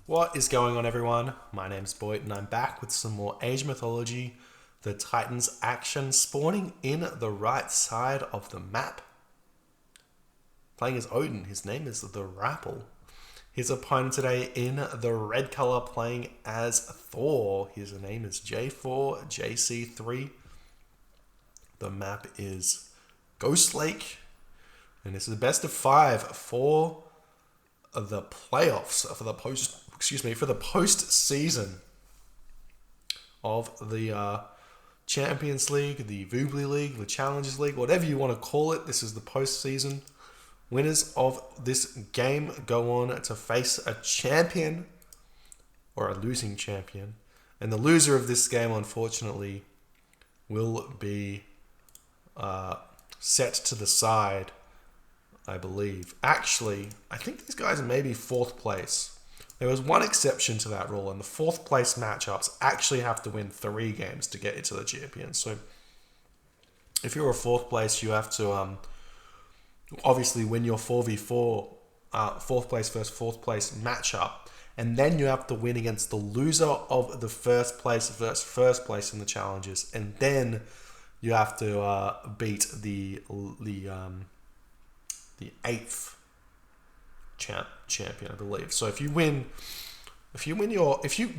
What is going on, everyone? My name's Boyd and I'm back with some more Age Mythology. The Titans action spawning in the right side of the map. Playing as Odin, his name is the Rapl. His opponent today in the red color playing as Thor. His name is J4Jc3. The map is Ghost Lake. And this is the best of 5 for the playoffs, for the post season of the Champions League, the Voobly League, the Challengers League, whatever you want to call it. This is the post season. Winners of this game go on to face a champion or a losing champion, and the loser of this game, unfortunately, will be set to the side, I believe. Actually, I think these guys are maybe 4th place. There was one exception to that rule, and the 4th place matchups actually have to win 3 games to get into the champions. So if you're a 4th place, you have to obviously win your 4v4 4th place versus 4th place matchup, and then you have to win against the loser of the 1st place versus 1st place in the challenges, and then you have to beat the 8th champion, I believe. So if you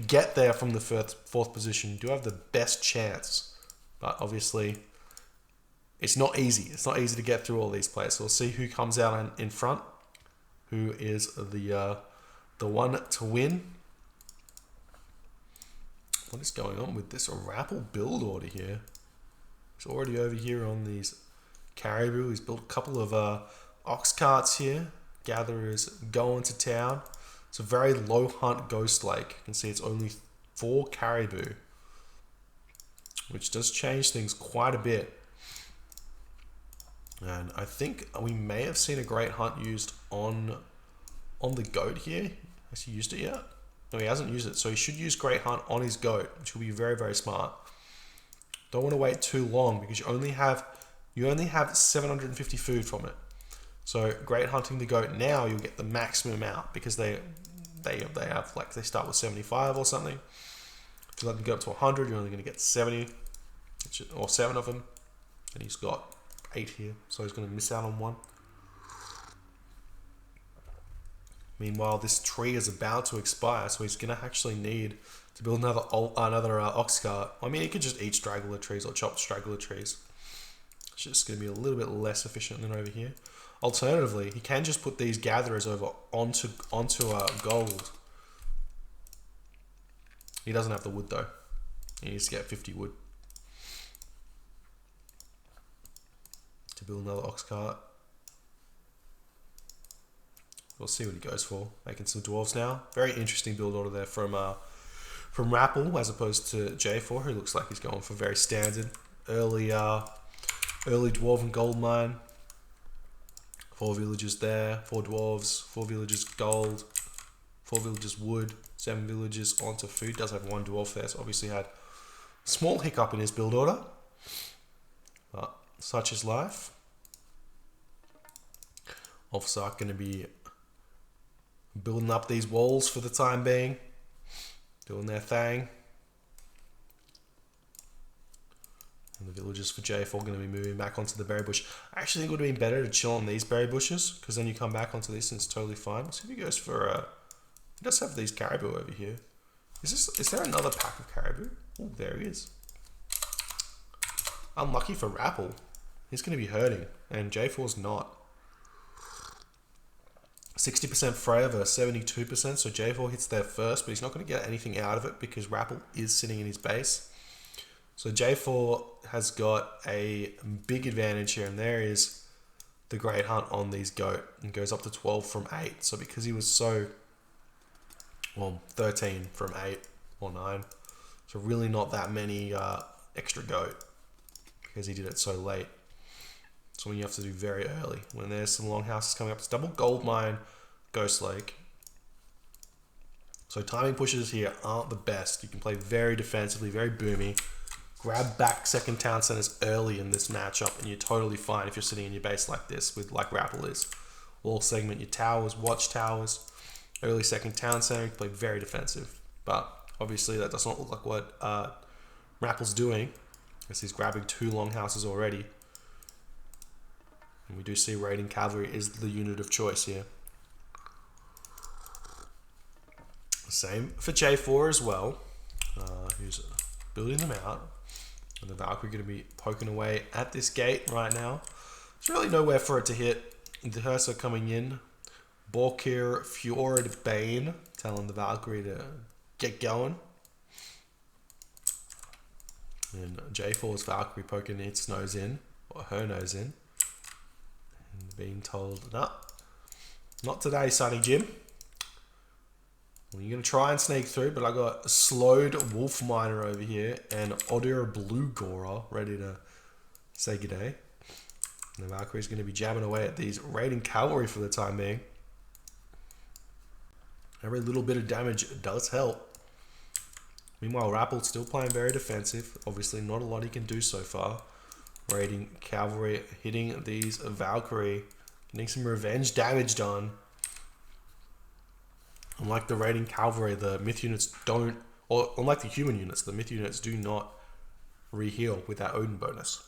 get there from the 4th position, you do have the best chance. But obviously, it's not easy. It's not easy to get through all these players. So we'll see who comes out in front, who is the one to win. What is going on with this Rapl build order here? He's already over here on these caribou. He's built a couple of ox carts here. Gatherers going to town. It's a very low hunt Ghost Lake. You can see it's only 4 caribou, which does change things quite a bit. And I think we may have seen a great hunt used on the goat here. Has he used it yet? No, he hasn't used it. So he should use great hunt on his goat, which will be very, very smart. Don't want to wait too long because you only have 750 food from it. So great hunting the goat now, you'll get the maximum out because they have, like, they start with 75 or something. If you let them go up to 100, you're only going to get 70 or 7 of them, and he's got 8 here, so he's going to miss out on 1. Meanwhile, this tree is about to expire, so he's going to actually need to build another ox cart. I mean, he could just eat straggler trees or chop straggler trees. It's just going to be a little bit less efficient than over here. Alternatively, he can just put these gatherers over onto gold. He doesn't have the wood though. He needs to get 50 wood to build another ox cart. We'll see what he goes for. Making some dwarves now. Very interesting build order there from Rapl as opposed to J4, who looks like he's going for very standard early dwarven gold mine. 4 villagers there, 4 dwarves, 4 villagers gold, 4 villagers wood, 7 villagers onto food. Does have 1 dwarf there, so obviously had a small hiccup in his build order. But such is life. Offsark going to be building up these walls for the time being, doing their thing. And the villagers for J4 going to be moving back onto the berry bush. I actually think it would have been better to chill on these berry bushes, because then you come back onto this and it's totally fine. Let's see if he goes for he does have these caribou over here. Is there another pack of caribou? Oh, there he is. Unlucky for Rapl. He's going to be hurting, and J4's not. 60% Freya versus 72%, so J4 hits there first, but he's not going to get anything out of it because Rapl is sitting in his base. So J4 has got a big advantage here, and there is the great hunt on these goat, and goes up to 12 from 8. So because he was 13 from 8 or 9, so really not that many extra goat because he did it so late. So when you have to do very early, when there's some long houses coming up, it's double gold mine, Ghost Lake. So timing pushes here aren't the best. You can play very defensively, very boomy. Grab back second town centers early in this matchup, and you're totally fine if you're sitting in your base like this, with like Rapl is. Wall segment your towers, watch towers, early second town center. He can play very defensive. But obviously that does not look like what Rapl's doing, as he's grabbing 2 longhouses already. And we do see raiding cavalry is the unit of choice here. Same for J4 as well, who's building them out. And the Valkyrie going to be poking away at this gate right now. There's really nowhere for it to hit. The Hursa coming in. Borkir, Fjord, Bane, telling the Valkyrie to get going. And J4's Valkyrie poking its nose in, or her nose in. And being told, no, not today, Sonny Jim. Well, you're going to try and sneak through, but I got a slowed Wolf Miner over here and Odin Blue Gora ready to say good day. And the Valkyrie's going to be jamming away at these raiding cavalry for the time being. Every little bit of damage does help. Meanwhile, Rapl still playing very defensive. Obviously, not a lot he can do so far. Raiding cavalry, hitting these Valkyrie, getting some revenge damage done. Unlike the raiding cavalry, the myth units don't, or unlike the human units, the myth units do not re-heal with that Odin bonus.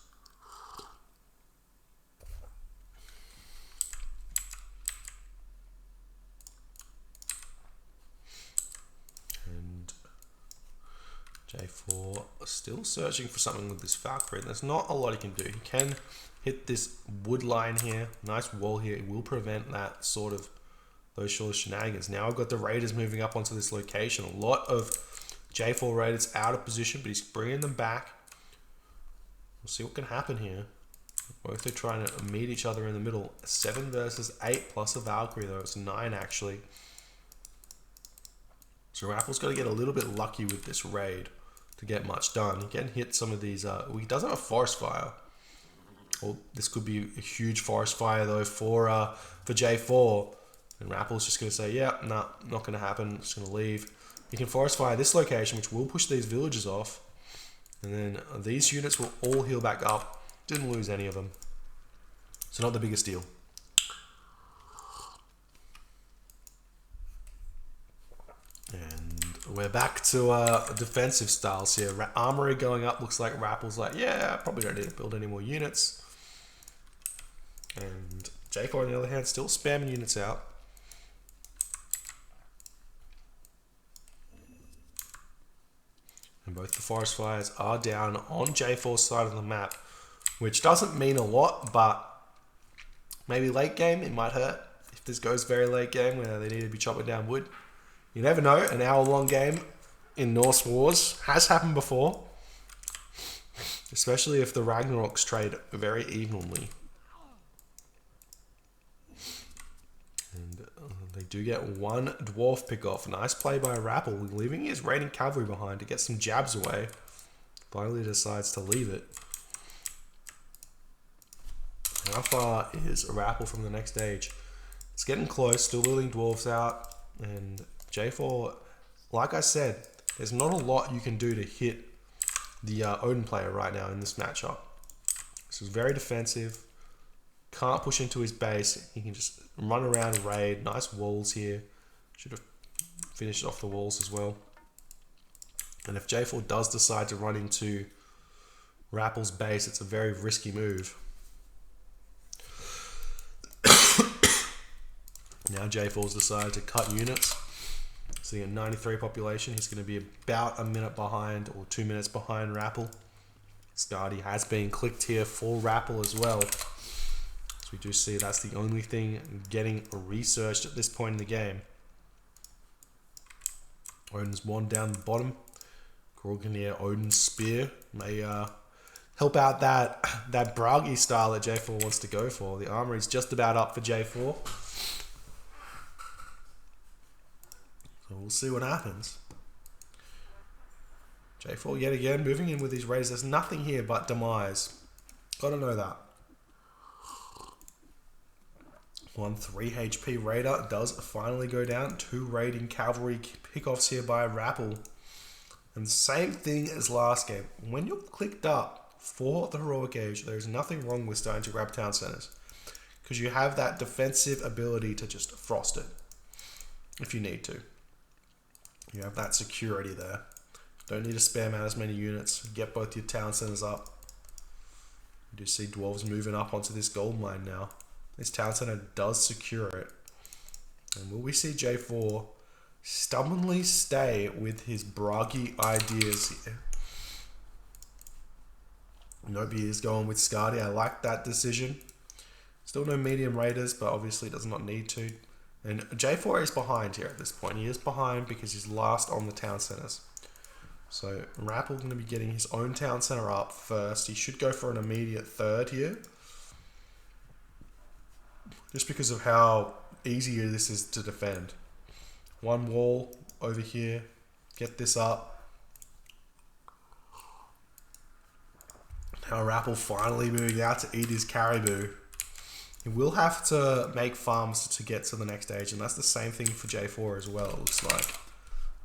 And J4 still searching for something with this Valkyrie. There's not a lot he can do. He can hit this wood line here, nice wall here. It will prevent that sort of those sort of shenanigans. Now I've got the Raiders moving up onto this location. A lot of J4 Raiders out of position, but he's bringing them back. We'll see what can happen here. Both are trying to meet each other in the middle. 7 versus 8 plus a Valkyrie though. It's 9 actually. So Rapl's got to get a little bit lucky with this raid to get much done. He can hit some of these. He does have a forest fire. Well, this could be a huge forest fire though for J4. And Rapl's just going to say, yeah, nah, not going to happen. Just going to leave. You can forest fire this location, which will push these villages off. And then these units will all heal back up. Didn't lose any of them. So not the biggest deal. And we're back to defensive styles here. Armory going up. Looks like Rapl's like, yeah, I probably don't need to build any more units. And J4 on the other hand, still spamming units out. And both the forest fires are down on J4's side of the map, which doesn't mean a lot, but maybe late game it might hurt. If this goes very late game where they need to be chopping down wood, you never know. An hour-long game in Norse Wars has happened before, especially if the Ragnaroks trade very evenly. And they do get 1 dwarf pick off. Nice play by Rapl, leaving his raiding cavalry behind to get some jabs away. Finally decides to leave it. How far is Rapl from the next stage? It's getting close, still building dwarves out. And J4, like I said, there's not a lot you can do to hit the Odin player right now in this matchup. This is very defensive. Can't push into his base. He can just run around and raid. Nice walls here. Should have finished off the walls as well. And if J4 does decide to run into Rapl's base, it's a very risky move. Now J4's decided to cut units. So at 93 population, he's going to be about a minute behind or 2 minutes behind Rapl. Skadi has been clicked here for Rapl as well. We do see that's the only thing getting researched at this point in the game. Odin's one down the bottom. Gorgonir, Odin's spear may help out that Bragi style that J4 wants to go for. The armory's just about up for J4. So we'll see what happens. J4 yet again moving in with these raiders. There's nothing here but demise. Gotta know that. 1 3 HP raider does finally go down. 2 raiding cavalry pickoffs here by Rapl. And same thing as last game. When you're clicked up for the heroic age, there's nothing wrong with starting to grab town centers, because you have that defensive ability to just frost it. if you need to. You have that security there. Don't need to spam out as many units. Get both your town centers up. You do see dwarves moving up onto this gold mine now. This town center does secure it. And will we see J4 stubbornly stay with his braggy ideas here? Nope, he is going with Skadi. I like that decision. Still no medium raiders, but obviously does not need to. And J4 is behind here at this point. He is behind because he's last on the town centers. So Rapl going to be getting his own town center up first. He should go for an immediate third here. Just because of how easy this is to defend. One wall over here. Get this up. Now Rapl finally moving out to eat his caribou. He will have to make farms to get to the next stage, and that's the same thing for J4 as well, it looks like.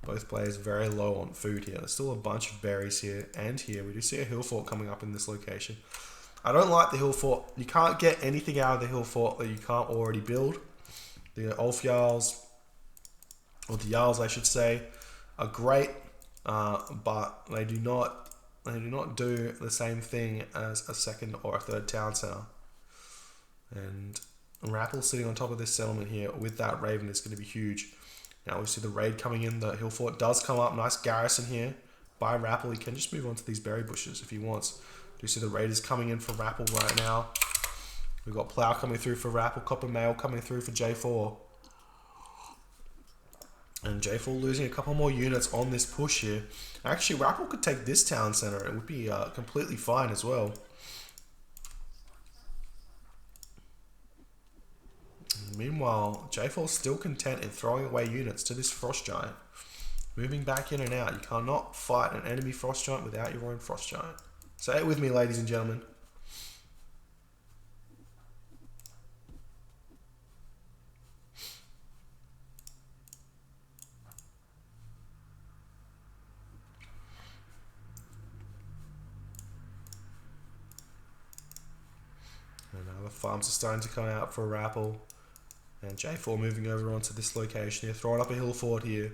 Both players very low on food here. There's still a bunch of berries here and here. We do see a hill fort coming up in this location. I don't like the hill fort. You can't get anything out of the hill fort that you can't already build. The Ulf Jarls, or the Jarls I should say, are great, but they do not do the same thing as a second or a third town center. And Rapl sitting on top of this settlement here with that Raven is going to be huge. Now we see the raid coming in. The hill fort does come up. Nice garrison here by Rapl. He can just move on to these berry bushes if he wants. Do you see the raiders coming in for Rapl right now? We've got plow coming through for Rapl. Copper mail coming through for J4. And J4 losing a couple more units on this push here. Actually, Rapl could take this town center. It would be completely fine as well. Meanwhile, J4 is still content in throwing away units to this Frost Giant. Moving back in and out. You cannot fight an enemy Frost Giant without your own Frost Giant. Say it with me, ladies and gentlemen. And now the farms are starting to come out for Rapl. And J4 moving over onto this location here, throwing up a hill fort here.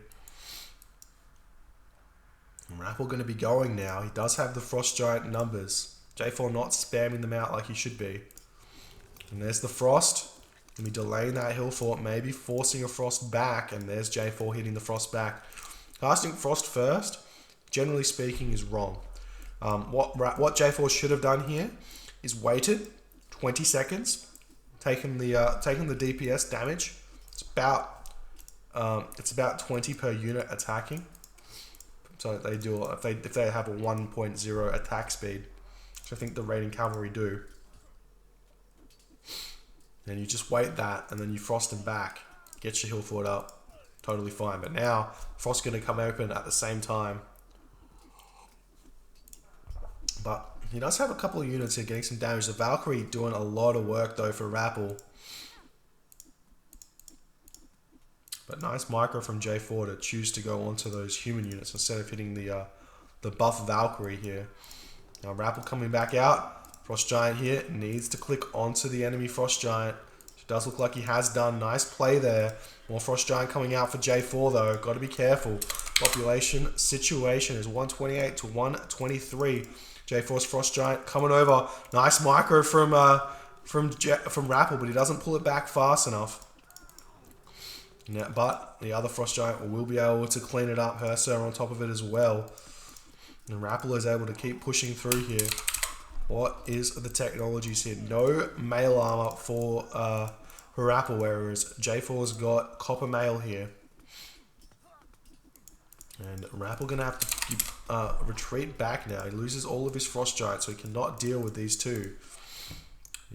And Rapl going to be going now. He does have the Frost Giant numbers. J4 not spamming them out like he should be. And there's the Frost. Going to be delaying that hill fort, maybe forcing a Frost back. And there's J4 hitting the Frost back. Casting Frost first, generally speaking, is wrong. What J4 should have done here is waited 20 seconds. Taking the DPS damage. It's about 20 per unit attacking. So they do if they have a 1.0 attack speed, which I think the raiding cavalry do. And you just wait that, and then you frost them back, get your hill fort up, totally fine. But now frost's going to come open at the same time. But he does have a couple of units here getting some damage. The Valkyrie doing a lot of work though for Rapl. But nice micro from J4 to choose to go onto those human units instead of hitting the buff Valkyrie here. Now Rapl coming back out. Frost Giant here needs to click onto the enemy Frost Giant. It does look like he has done. Nice play there. More Frost Giant coming out for J4 though. Got to be careful. Population situation is 128 to 123. J4's Frost Giant coming over. Nice micro from Rapl, but he doesn't pull it back fast enough. Yeah, but the other Frost Giant will be able to clean it up. Herser on top of it as well. And Rapl is able to keep pushing through here. What is the technologies here? No mail armor for Rapl, whereas J4's got copper mail here. And Rapl going to have to retreat back now. He loses all of his Frost Giants, so he cannot deal with these two.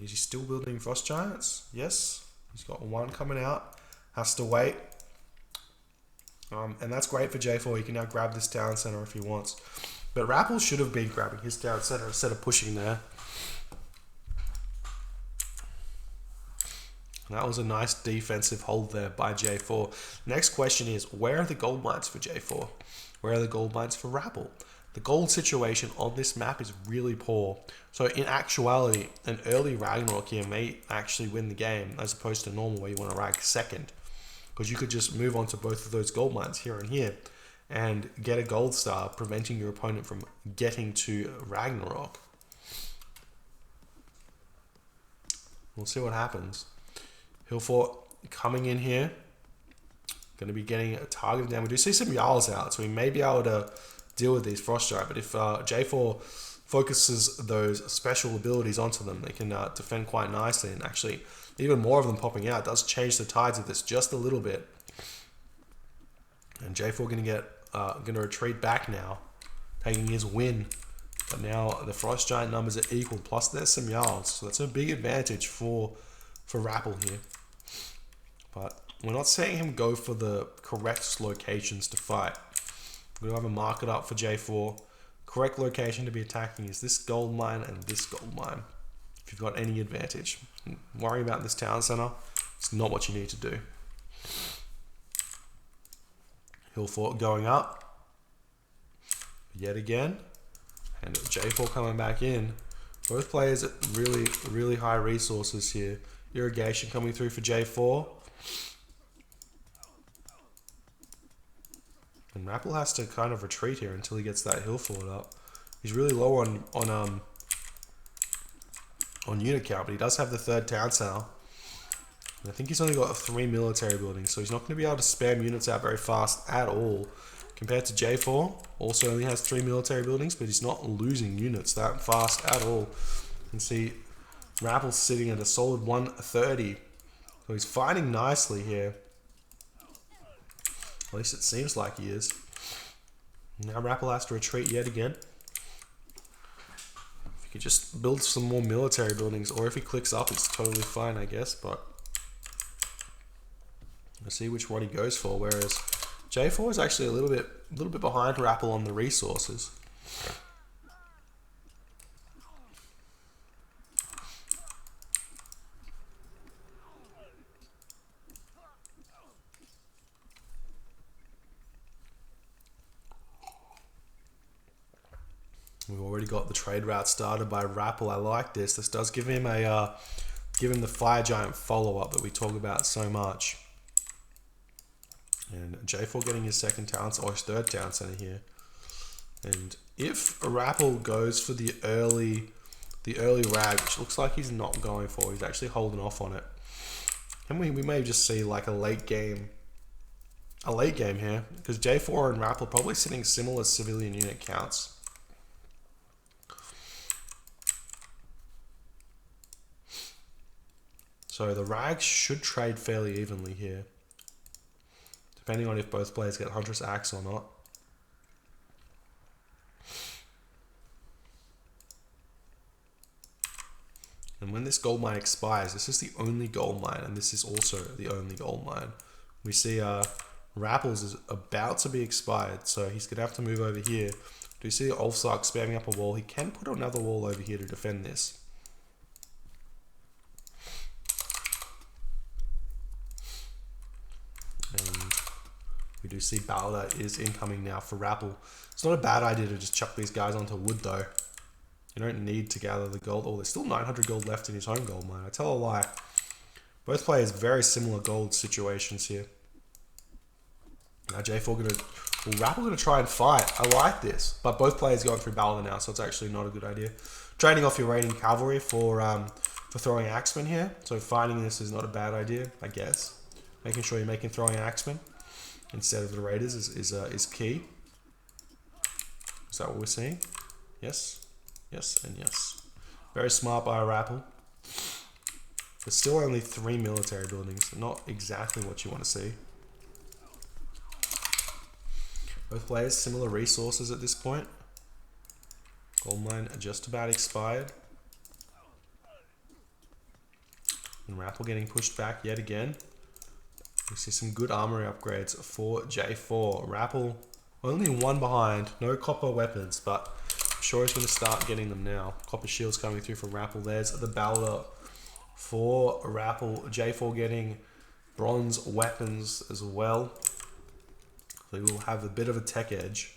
Is he still building Frost Giants? Yes. He's got one coming out. Has to wait. And that's great for J4. He can now grab this town center if he wants. But Rapl should have been grabbing his town center instead of pushing there. That was a nice defensive hold there by J4. Next question is, where are the gold mines for J4? Where are the gold mines for Rapl? The gold situation on this map is really poor. So in actuality, an early Ragnarok here may actually win the game as opposed to normal where you want to rank second. because you could just move on to both of those gold mines here and here and get a gold star, preventing your opponent from getting to Ragnarok. We'll see what happens. Hilfort coming in here, going to be getting a target down. We do see some Jarls out, so we may be able to deal with these Frost Giant, but if J4 focuses those special abilities onto them, they can defend quite nicely, and actually even more of them popping out does change the tides of this just a little bit. And J4 going to retreat back now, taking his win. But now the Frost Giant numbers are equal, plus there's some Jarls, so that's a big advantage for Rapl here. But we're not seeing him go for the correct locations to fight. We're going to have a market up for J4. Correct location to be attacking is this gold mine and this gold mine, if you've got any advantage. Worry about this town center, it's not what you need to do. Hilfort going up yet again, and J4 coming back in. Both players at really high resources here. Irrigation coming through for J4. And Rapl has to kind of retreat here until he gets that Hilfort up. He's really low on unit count, but he does have the third town center. And I think he's only got 3 military buildings, so he's not going to be able to spam units out very fast at all. Compared to J4, also only has 3 military buildings, but he's not losing units that fast at all. You can see Rapl's sitting at a solid 130. So he's fighting nicely here. At least it seems like he is. Now Rapl has to retreat yet again. If he could just build some more military buildings, or if he clicks up, it's totally fine, I guess. But we'll see which one he goes for. Whereas J4 is actually a little bit behind Rapl on the resources. We've already got the trade route started by Rapl. I like this. This does give him the Fire Giant follow-up that we talk about so much. And J4 getting his second town or his third town center here. And if Rapl goes for the early rag, which looks like he's not going for, he's actually holding off on it. And we may just see like a late game here, because J4 and Rapl are probably sitting similar civilian unit counts. So the rags should trade fairly evenly here, depending on if both players get Huntress Axe or not. And when this gold mine expires, this is the only gold mine, and this is also the only gold mine. We see Rapple's is about to be expired, so he's going to have to move over here. Do you see Ulfsark spamming up a wall? He can put another wall over here to defend this. And we do see Balder is incoming now for Rapl. It's not a bad idea to just chuck these guys onto wood though. You don't need to gather the gold. Oh, there's still 900 gold left in his home gold mine. I tell a lie. Both players very similar gold situations here. Now J4 Rapl gonna try and fight. I like this, but both players going through Balder now, so it's actually not a good idea. Trading off your raiding cavalry for throwing axemen here. So fighting this is not a bad idea, I guess. Making sure you're making throwing axemen instead of the raiders is key. Is that what we're seeing? Yes, yes, and yes. Very smart by Rapl. There's still only 3 military buildings. Not exactly what you want to see. Both players similar resources at this point. Gold mine just about expired. And Rapl getting pushed back yet again. We see some good armory upgrades for J4. Rapl only 1 behind. No copper weapons, but I'm sure he's going to start getting them now. Copper shields coming through from Rapl. There's the Balder for Rapl. J4 getting bronze weapons as well. So we will have a bit of a tech edge.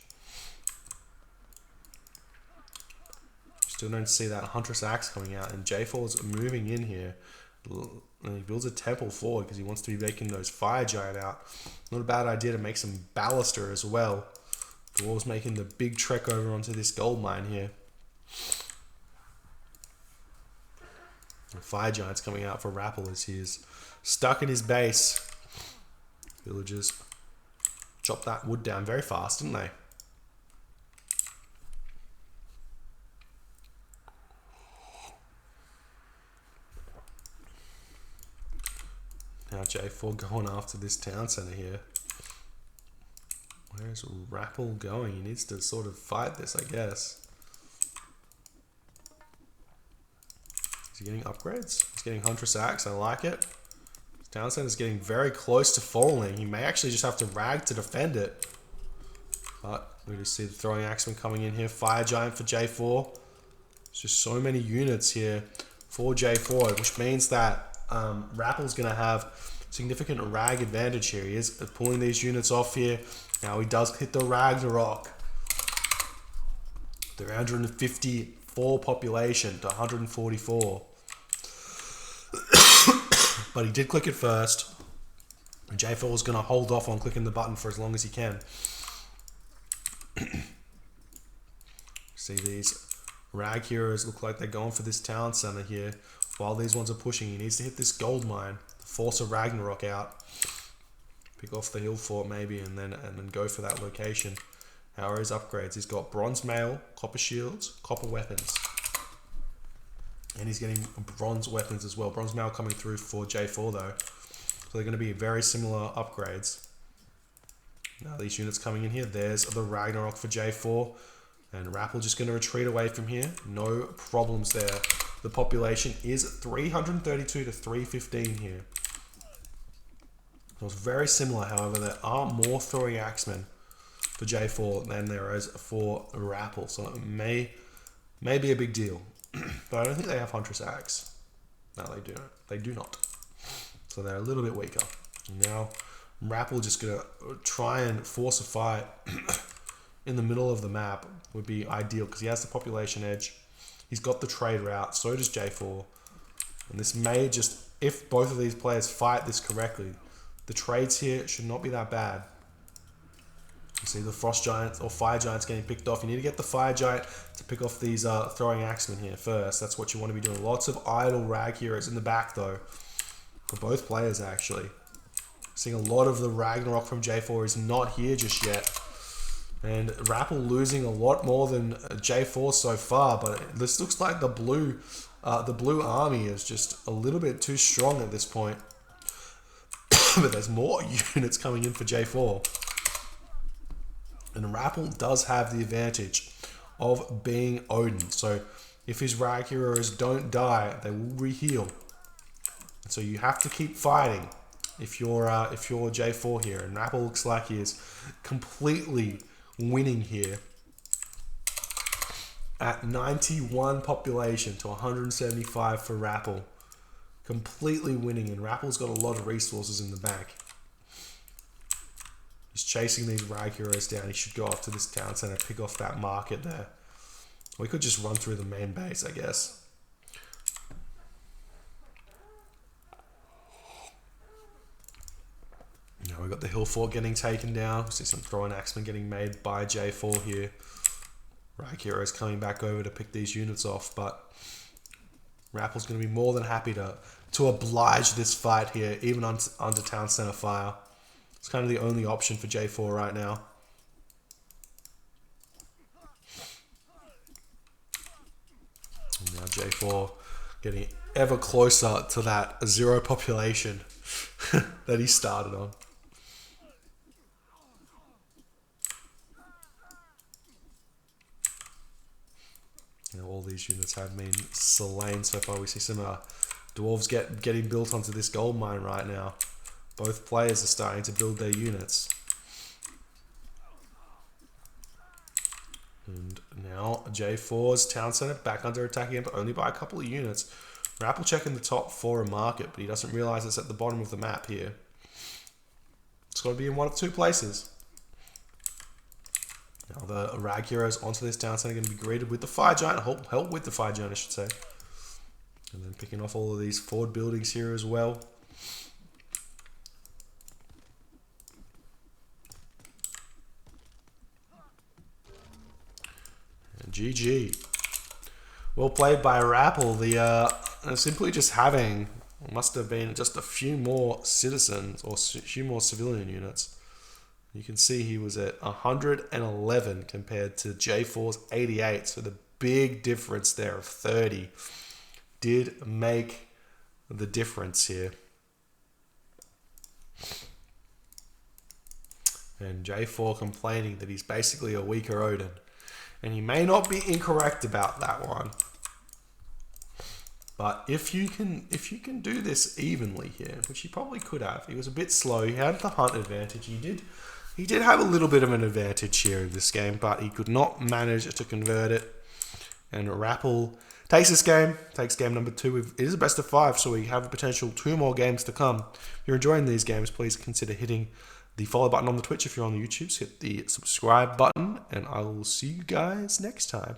Still don't see that Huntress Axe coming out, and J4's moving in here. And he builds a temple forward because he wants to be making those fire giant out. Not a bad idea to make some baluster as well. Dwarves making the big trek over onto this gold mine here. The fire giant's coming out for Rapl as he is stuck in his base. Villagers chop that wood down very fast, didn't they? Now J4 going after this town center here. Where's Rapl going? He needs to sort of fight this, I guess. Is he getting upgrades? He's getting Huntress Axe, I like it. His town center is getting very close to falling. He may actually just have to rag to defend it. But we just see the throwing axeman coming in here. Fire giant for J4. There's just so many units here for J4, which means that Rapl's going to have significant rag advantage here. He is pulling these units off here. Now he does hit the Ragnarok. 354 population to 144. But he did click it first. J4 is going to hold off on clicking the button for as long as he can. See these rag heroes look like they're going for this town center here. While these ones are pushing, he needs to hit this gold mine, force a Ragnarok out, pick off the hill fort maybe, and then go for that location. How are his upgrades? He's got bronze mail, copper shields, copper weapons, and he's getting bronze weapons as well. Bronze mail coming through for J4 though, so they're going to be very similar upgrades. Now these units coming in here. There's the Ragnarok for J4, and Rapl just going to retreat away from here. No problems there. The population is 332 to 315 here. It's very similar, however, there are more throwing axemen for J4 than there is for Rapl, so it may be a big deal. But I don't think they have Huntress Axe. No, they do not. They do not. So they're a little bit weaker. Now, Rapl just going to try and force a fight in the middle of the map would be ideal because he has the population edge. He's got the trade route, so does J4. And this may just, if both of these players fight this correctly, the trades here should not be that bad. You see the Frost Giants or Fire Giants getting picked off. You need to get the Fire Giant to pick off these throwing axemen here first. That's what you want to be doing. Lots of idle rag heroes in the back though, for both players actually. Seeing a lot of the Ragnarok from J4 is not here just yet. And Rapl losing a lot more than J4 so far, but this looks like the blue army is just a little bit too strong at this point. But there's more units coming in for J4. And Rapl does have the advantage of being Odin. So if his rag heroes don't die, they will re-heal. So you have to keep fighting if you're J4 here. And Rapl looks like he is completely winning here at 91 population to 175 for Rapl. Completely winning, and Rappel's got a lot of resources in the bank. He's chasing these rag heroes down. He should go off to this town center, pick off that market there. We could just run through the main base, I guess. Now we've got the hill fort getting taken down. We see some throwing axemen getting made by J4 here. Rag heroes coming back over to pick these units off, but Rappel's going to be more than happy to oblige this fight here, even under town center fire. It's kind of the only option for J4 right now. And now J4 getting ever closer to that 0 population that he started on. You know, all these units have been slain so far. We see some dwarves getting built onto this gold mine right now. Both players are starting to build their units. And now J4's town center back under attack again, but only by a couple of units. Rapl checking the top for a market, but he doesn't realize it's at the bottom of the map here. It's got to be in one of 2 places. Now the rag heroes onto this town center are going to be greeted with the fire giant. Help with the fire giant, I should say. And then picking off all of these forward buildings here as well. And GG. Well played by Rapl. The simply just having, must have been just a few more citizens or a few more civilian units. You can see he was at 111 compared to J4's 88. So the big difference there of 30 did make the difference here. And J4 complaining that he's basically a weaker Odin. And he may not be incorrect about that one. But if you can do this evenly here, which he probably could have. He was a bit slow. He had the hunt advantage. He did have a little bit of an advantage here in this game, but he could not manage to convert it. And Rapl takes this game, takes game number 2. It is a best of 5, so we have a potential 2 more games to come. If you're enjoying these games, please consider hitting the follow button on the Twitch. If you're on the YouTube, hit the subscribe button, and I will see you guys next time.